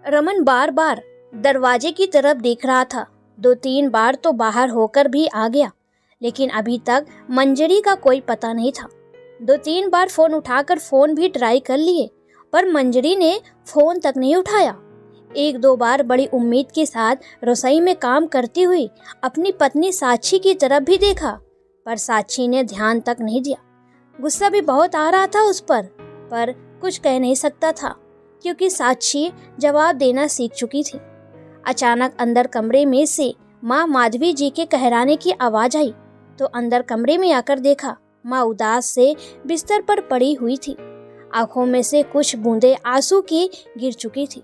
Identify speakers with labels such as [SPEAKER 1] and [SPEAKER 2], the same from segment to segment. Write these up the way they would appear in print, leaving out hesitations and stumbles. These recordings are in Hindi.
[SPEAKER 1] रमन बार बार दरवाजे की तरफ देख रहा था। 2-3 बार तो बाहर होकर भी आ गया, लेकिन अभी तक मंजरी का कोई पता नहीं था। 2-3 बार फोन उठाकर फोन भी ट्राई कर लिए, पर मंजरी ने फोन तक नहीं उठाया। 1-2 बार बड़ी उम्मीद के साथ रसोई में काम करती हुई अपनी पत्नी साक्षी की तरफ भी देखा, पर साक्षी ने ध्यान तक नहीं दिया। गुस्सा भी बहुत आ रहा था उस पर कुछ कह नहीं सकता था, क्योंकि साक्षी जवाब देना सीख चुकी थी। अचानक अंदर कमरे में से माँ माधवी जी के कहराने की आवाज आई, तो अंदर कमरे में आकर देखा माँ उदास से बिस्तर पर पड़ी हुई थी। आंखों में से कुछ बूंदें आंसू की गिर चुकी थी।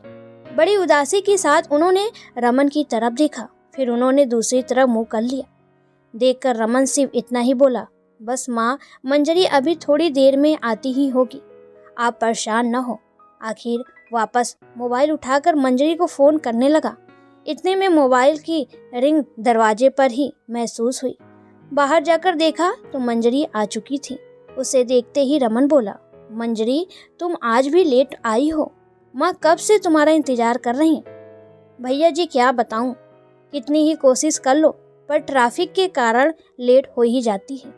[SPEAKER 1] बड़ी उदासी के साथ उन्होंने रमन की तरफ देखा, फिर उन्होंने दूसरी तरफ मुंह कर लिया। देखकर रमन सिर्फ इतना ही बोला, बस माँ, मंजरी अभी थोड़ी देर में आती ही होगी, आप परेशान न हो। आखिर वापस मोबाइल उठाकर मंजरी को फोन करने लगा। इतने में मोबाइल की रिंग दरवाजे पर ही महसूस हुई। बाहर जाकर देखा तो मंजरी आ चुकी थी। उसे देखते ही रमन बोला, मंजरी, तुम आज भी लेट आई हो, माँ कब से तुम्हारा इंतजार कर रही हैं। भैया जी क्या बताऊं, कितनी ही कोशिश कर लो पर ट्रैफिक के कारण लेट हो ही जाती है।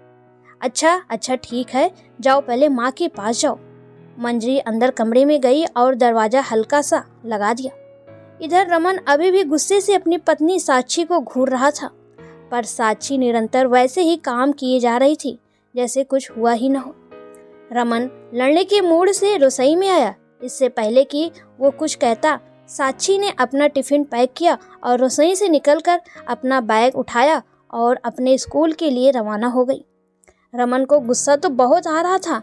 [SPEAKER 1] अच्छा ठीक है, जाओ पहले माँ के पास जाओ। मंजरी अंदर कमरे में गई और दरवाजा हल्का सा लगा दिया। इधर रमन अभी भी गुस्से से अपनी पत्नी साक्षी को घूर रहा था, पर साक्षी निरंतर वैसे ही काम किए जा रही थी जैसे कुछ हुआ ही न हो। रमन लड़ने के मूड से रसोई में आया। इससे पहले कि वो कुछ कहता, साक्षी ने अपना टिफिन पैक किया और रसोई से निकलकर अपना बैग उठाया और अपने स्कूल के लिए रवाना हो गई। रमन को गुस्सा तो बहुत आ रहा था,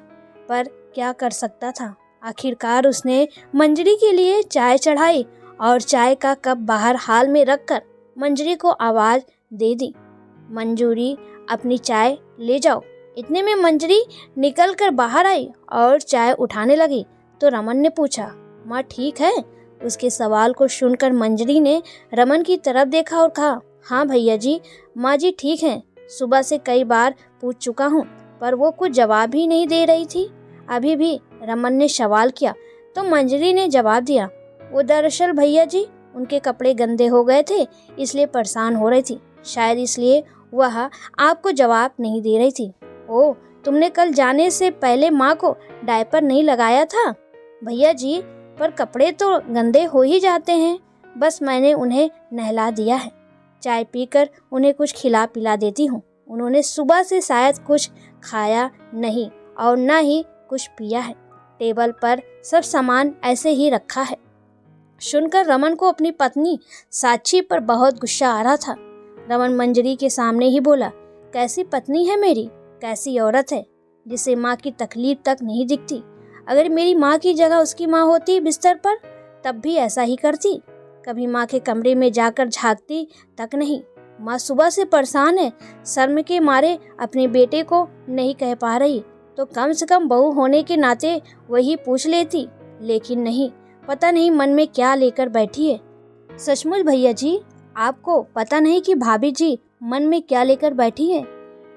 [SPEAKER 1] पर क्या कर सकता था। आखिरकार उसने मंजरी के लिए चाय चढ़ाई और चाय का कप बाहर हाल में रखकर मंजरी को आवाज दे दी, मंजूरी, अपनी चाय ले जाओ। इतने में मंजरी निकल कर बाहर आई और चाय उठाने लगी, तो रमन ने पूछा, माँ ठीक है। उसके सवाल को सुनकर मंजरी ने रमन की तरफ देखा और कहा, हाँ भैया जी, माँ जी ठीक हैं। सुबह से कई बार पूछ चुका हूँ, पर वो कुछ जवाब ही नहीं दे रही थी। अभी भी रमन ने सवाल किया तो मंजरी ने जवाब दिया, वो दरअसल भैया जी, उनके कपड़े गंदे हो गए थे, इसलिए परेशान हो रही थी, शायद इसलिए वह आपको जवाब नहीं दे रही थी। ओह, तुमने कल जाने से पहले माँ को डायपर नहीं लगाया था। भैया जी, पर कपड़े तो गंदे हो ही जाते हैं, बस मैंने उन्हें नहला दिया है। चाय पीकर उन्हें कुछ खिला पिला देती हूँ। उन्होंने सुबह से शायद कुछ खाया नहीं और न ही कुछ पिया है। टेबल पर सब सामान ऐसे ही रखा है। सुनकर रमन को अपनी पत्नी साक्षी पर बहुत गुस्सा आ रहा था। रमन मंजरी के सामने ही बोला, कैसी पत्नी है मेरी, कैसी औरत है जिसे माँ की तकलीफ तक नहीं दिखती। अगर मेरी माँ की जगह उसकी माँ होती बिस्तर पर, तब भी ऐसा ही करती। कभी माँ के कमरे में जाकर झांकती तक नहीं। माँ सुबह से परेशान है, शर्म के मारे अपने बेटे को नहीं कह पा रही, तो कम से कम बहू होने के नाते वही पूछ लेती, लेकिन नहीं, पता नहीं मन में क्या लेकर बैठी है। सचमुच भैया जी, आपको पता नहीं कि भाभी जी मन में क्या लेकर बैठी है।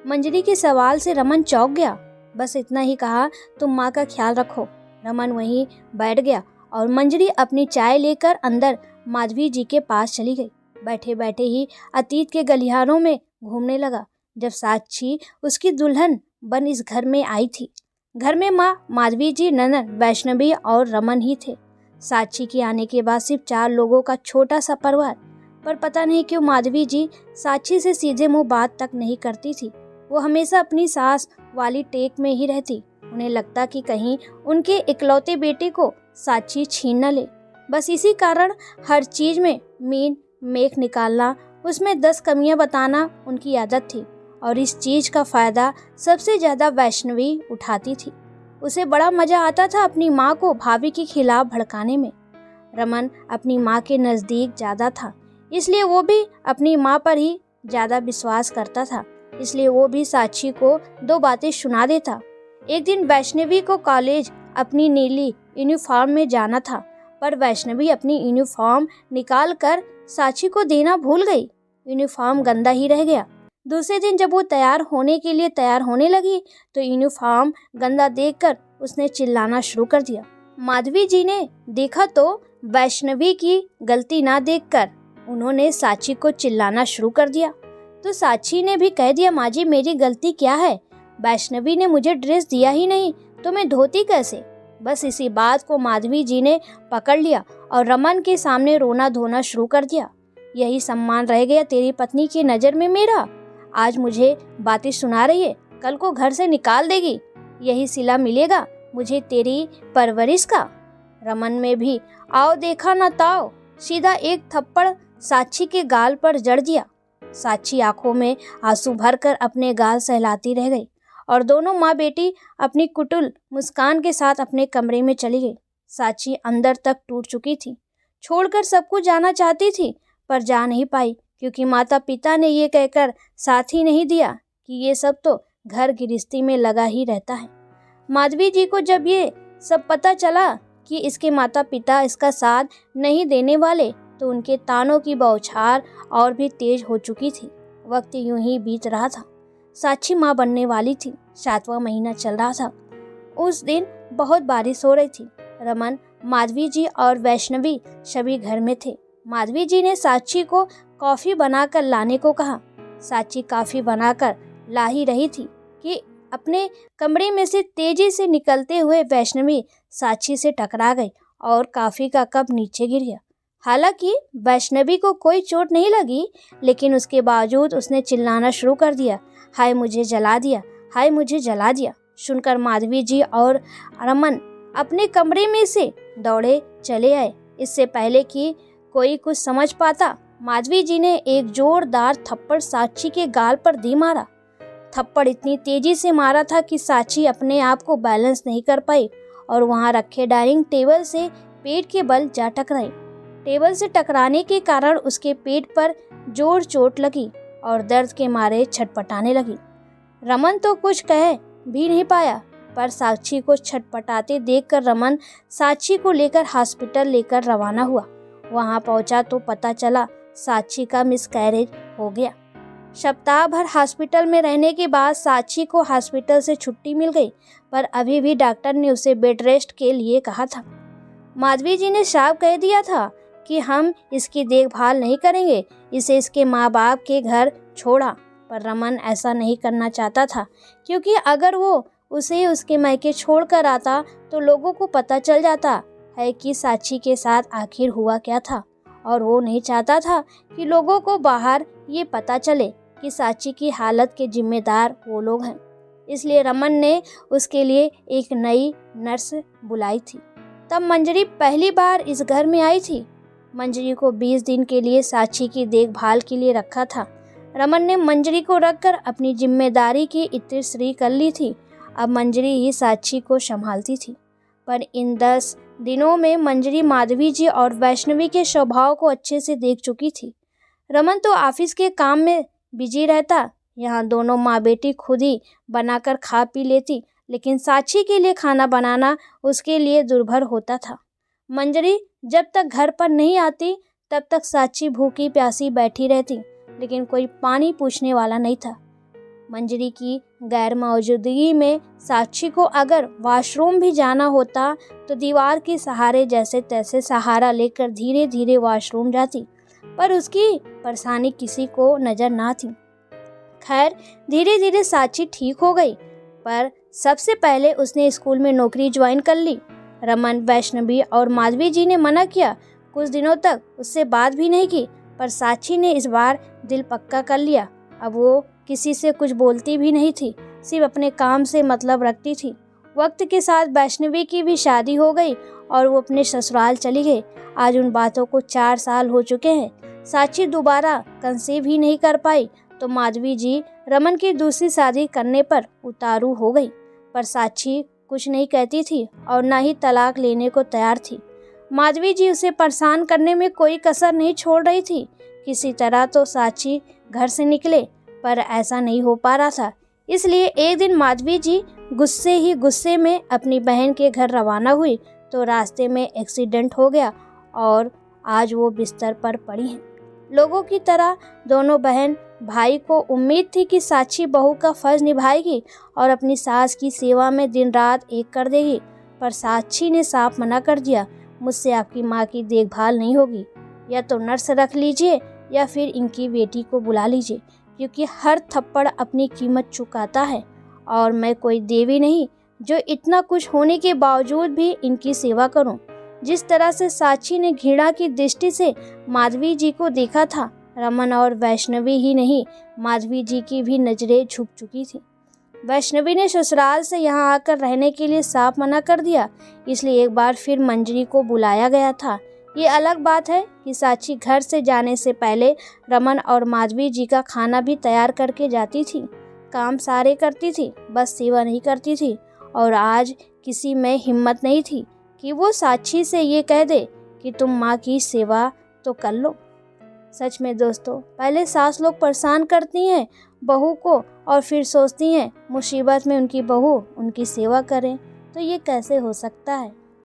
[SPEAKER 1] मंजरी के सवाल से रमन चौंक गया। बस इतना ही कहा, तुम माँ का ख्याल रखो। रमन वहीं बैठ गया और मंजरी अपनी चाय लेकर अंदर माधवी जी के पास चली गई। बैठे बैठे ही अतीत के गलियारों में घूमने लगा, जब साक्षी उसकी दुल्हन बन इस घर में आई थी। घर में माँ माधवी जी, ननद वैष्णवी और रमन ही थे। साक्षी के आने के बाद सिर्फ 4 लोगों का छोटा सा परिवार, पर पता नहीं क्यों माधवी जी साक्षी से सीधे मुंह बात तक नहीं करती थी। वो हमेशा अपनी सास वाली टेक में ही रहती। उन्हें लगता कि कहीं उनके इकलौते बेटे को साक्षी छीन न ले। बस इसी कारण हर चीज में मीन मेख निकालना, उसमें 10 कमियां बताना उनकी आदत थी, और इस चीज का फायदा सबसे ज्यादा वैष्णवी उठाती थी। उसे बड़ा मजा आता था अपनी माँ को भाभी के खिलाफ भड़काने में। रमन अपनी माँ के नजदीक ज्यादा था, इसलिए वो भी अपनी माँ पर ही ज्यादा विश्वास करता था। इसलिए वो भी साक्षी को 2 बातें सुना देता। एक दिन वैष्णवी को कॉलेज अपनी नीली यूनिफॉर्म में जाना था, पर वैष्णवी अपनी यूनिफॉर्म निकाल कर साक्षी को देना भूल गई। यूनिफॉर्म गंदा ही रह गया। दूसरे दिन जब वो तैयार होने लगी तो यूनिफॉर्म गंदा देखकर उसने चिल्लाना शुरू कर दिया। माधवी जी ने देखा तो वैष्णवी की गलती ना देखकर उन्होंने साची को चिल्लाना शुरू कर दिया। तो साची ने भी कह दिया, माँ जी मेरी गलती क्या है, वैष्णवी ने मुझे ड्रेस दिया ही नहीं तो मैं धोती कैसे। बस इसी बात को माधवी जी ने पकड़ लिया और रमन के सामने रोना धोना शुरू कर दिया। यही सम्मान रह गया तेरी पत्नी की नज़र में मेरा, आज मुझे बातें सुना रही है, कल को घर से निकाल देगी, यही सिला मिलेगा मुझे तेरी परवरिश का। रमन में भी आओ देखा न ताओ, सीधा एक थप्पड़ साची के गाल पर जड़ दिया। साची आंखों में आंसू भरकर अपने गाल सहलाती रह गई और दोनों माँ बेटी अपनी कुटिल मुस्कान के साथ अपने कमरे में चली गई। साची अंदर तक टूट चुकी थी, छोड़कर सब कुछ जाना चाहती थी पर जा नहीं पाई, क्योंकि माता पिता ने ये कहकर साथ ही नहीं दिया कि ये सब तो घर गृहस्थी में लगा ही रहता है। माधवी जी को जब ये सब पता चला कि इसके माता पिता इसका साथ नहीं देने वाले, तो उनके तानों की बौछार और भी तेज हो चुकी थी। वक्त यूं ही बीत रहा था। साची माँ बनने वाली थी, 7वां महीना चल रहा था। उस दिन बहुत बारिश हो रही थी। रमन, माधवी जी और वैष्णवी सभी घर में थे। माधवी जी ने साची को कॉफी बनाकर लाने को कहा। साची कॉफी बनाकर ला ही रही थी कि अपने कमरे में से तेजी से निकलते हुए वैष्णवी साची से टकरा गई और कॉफी का कप नीचे गिर गया। हालांकि वैष्णवी को कोई चोट नहीं लगी, लेकिन उसके बावजूद उसने चिल्लाना शुरू कर दिया, हाय मुझे जला दिया, हाय मुझे जला दिया। सुनकर माधवी जी और रमन अपने कमरे में से दौड़े चले आए। इससे पहले कि कोई कुछ समझ पाता, माधवी जी ने एक जोरदार थप्पड़ साची के गाल पर दे मारा। थप्पड़ इतनी तेजी से मारा था कि साची अपने आप को बैलेंस नहीं कर पाई और वहां रखे डाइनिंग टेबल से पेट के बल जा टकराई। टेबल से टकराने के कारण उसके पेट पर जोर चोट लगी और दर्द के मारे छटपटाने लगी। रमन तो कुछ कह भी नहीं पाया, पर साक्षी को छटपटाते देखकर रमन साक्षी को लेकर हॉस्पिटल लेकर रवाना हुआ। वहां पहुंचा तो पता चला साक्षी का मिसकैरेज हो गया। सप्ताह भर हॉस्पिटल में रहने के बाद साक्षी को हॉस्पिटल से छुट्टी मिल गई, पर अभी भी डॉक्टर ने उसे बेड रेस्ट के लिए कहा था। माधवी जी ने साफ कह दिया था कि हम इसकी देखभाल नहीं करेंगे, इसे इसके माँ बाप के घर छोड़ा। पर रमन ऐसा नहीं करना चाहता था, क्योंकि अगर वो उसे उसके मायके छोड़ कर आता तो लोगों को पता चल जाता है कि साक्षी के साथ आखिर हुआ क्या था, और वो नहीं चाहता था कि लोगों को बाहर ये पता चले कि साक्षी की हालत के जिम्मेदार वो लोग हैं। इसलिए रमन ने उसके लिए एक नई नर्स बुलाई थी। तब मंजरी पहली बार इस घर में आई थी। मंजरी को 20 दिन के लिए साक्षी की देखभाल के लिए रखा था। रमन ने मंजरी को रखकर अपनी जिम्मेदारी की इतिश्री कर ली थी। अब मंजरी ही साक्षी को संभालती थी। पर इन 10 दिनों में मंजरी माधवी जी और वैष्णवी के स्वभाव को अच्छे से देख चुकी थी। रमन तो ऑफिस के काम में बिजी रहता, यहाँ दोनों माँ बेटी खुद ही बनाकर खा पी लेती, लेकिन साक्षी के लिए खाना बनाना उसके लिए दुर्भर होता था। मंजरी जब तक घर पर नहीं आती तब तक साक्षी भूखी प्यासी बैठी रहती, लेकिन कोई पानी पूछने वाला नहीं था। मंजरी की गैर मौजूदगी में साक्षी को अगर वॉशरूम भी जाना होता तो दीवार के सहारे जैसे तैसे सहारा लेकर धीरे धीरे वॉशरूम जाती, पर उसकी परेशानी किसी को नजर ना थी। खैर धीरे धीरे साक्षी ठीक हो गई, पर सबसे पहले उसने स्कूल में नौकरी ज्वाइन कर ली। रमन, वैष्णवी और माधवी जी ने मना किया, कुछ दिनों तक उससे बात भी नहीं की, पर साक्षी ने इस बार दिल पक्का कर लिया। अब वो किसी से कुछ बोलती भी नहीं थी, सिर्फ अपने काम से मतलब रखती थी। वक्त के साथ वैष्णवी की भी शादी हो गई और वो अपने ससुराल चली गई। आज उन बातों को 4 साल हो चुके हैं। साक्षी दोबारा कंसीव ही नहीं कर पाई तो माधवी जी रमन की दूसरी शादी करने पर उतारू हो गई, पर साक्षी कुछ नहीं कहती थी और ना ही तलाक लेने को तैयार थी। माधवी जी उसे परेशान करने में कोई कसर नहीं छोड़ रही थी। किसी तरह तो साक्षी घर से निकले, पर ऐसा नहीं हो पा रहा था। इसलिए एक दिन माधवी जी गुस्से में अपनी बहन के घर रवाना हुई तो रास्ते में एक्सीडेंट हो गया और आज वो बिस्तर पर पड़ी हैं। लोगों की तरह दोनों बहन भाई को उम्मीद थी कि साक्षी बहू का फर्ज निभाएगी और अपनी सास की सेवा में दिन रात एक कर देगी, पर साक्षी ने साफ मना कर दिया। मुझसे आपकी माँ की देखभाल नहीं होगी। या तो नर्स रख लीजिए या फिर इनकी बेटी को बुला लीजिए, क्योंकि हर थप्पड़ अपनी कीमत चुकाता है और मैं कोई देवी नहीं जो इतना कुछ होने के बावजूद भी इनकी सेवा करूं। जिस तरह से साक्षी ने घृणा की दृष्टि से माधवी जी को देखा था, रमन और वैष्णवी ही नहीं, माधवी जी की भी नजरें झुक चुकी थी। वैष्णवी ने ससुराल से यहाँ आकर रहने के लिए साफ मना कर दिया, इसलिए एक बार फिर मंजरी को बुलाया गया था। ये अलग बात है कि साक्षी घर से जाने से पहले रमन और माधवी जी का खाना भी तैयार करके जाती थी। काम सारे करती थी, बस सेवा नहीं करती थी। और आज किसी में हिम्मत नहीं थी कि वो साक्षी से ये कह दे कि तुम माँ की सेवा तो कर लो। सच में दोस्तों, पहले सास लोग परेशान करती हैं बहू को और फिर सोचती हैं मुसीबत में उनकी बहू उनकी सेवा करें, तो ये कैसे हो सकता है।